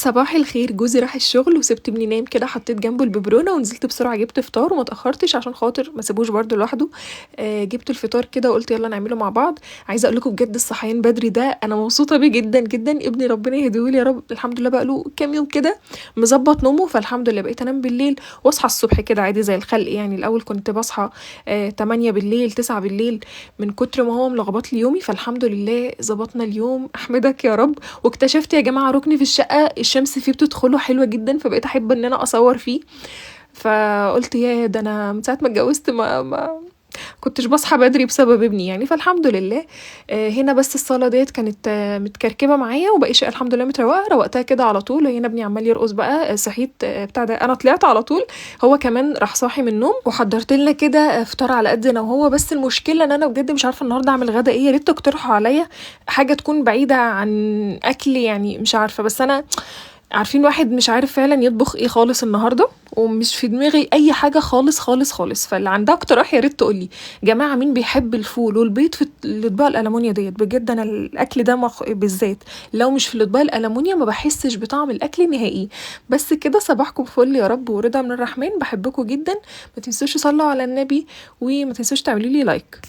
صباح الخير. جوزي راح الشغل وسبت ابني نايم كده، حطيت جنبه الببرونه ونزلت بسرعه جبت فطار وما اتاخرتش عشان خاطر ما سيبوش برده لوحده. جبت الفطار كده وقلت يلا نعمله مع بعض. عايزه اقول لكم بجد الصحيان بدري ده انا مبسوطه بيه جدا جدا. ابني ربنا يهديه يا رب، الحمد لله بقى له كام يوم كده مظبط نومه، فالحمد لله بقيت انام بالليل واصحى الصبح كده عادي زي الخلق. يعني الاول كنت بصحى 8 بالليل 9 بالليل من كتر ما هو ملخبط لي يومي، فالحمد لله ظبطنا اليوم احمدك يا رب. واكتشفت يا جماعه ركن في الشقه الشمس فيه بتدخله حلوه جدا، فبقيت احب ان انا اصور فيه. فقلت يا ده انا من ساعه ما اتجوزت ما كنتش بصحى بدري بسبب ابني يعني، فالحمد لله. هنا بس الصاله ديت كانت متكركبه معايا وباقي شقه الحمد لله متروقه، روقتها كده على طول. هنا ابني عمال يرقص بقى، صحيت بتاع ده انا طلعت على طول، هو كمان راح صاحي من النوم وحضرت لنا كده فطار على قد انا وهو. بس المشكله ان انا بجد مش عارفه النهارده اعمل غدا ايه، يا ريت تقترحوا عليا حاجه تكون بعيده عن اكل يعني، مش عارفه. بس انا عارفين واحد مش عارف فعلا يطبخ ايه خالص النهارده، ومش في دماغي اي حاجه خالص خالص خالص. فاللي عندها اقتراح يا ريت تقولي. جماعه مين بيحب الفول والبيض في الاطباق الالمونيا ديت؟ بجد انا الاكل ده بالذات لو مش في الاطباق الالمونيا ما بحسش بطعم الاكل نهائي. بس كده صباحكم فل يا رب ورضا من الرحمن، بحبكم جدا. ما تنسوش تصلوا على النبي وما تنسوش تعملوا لي لايك.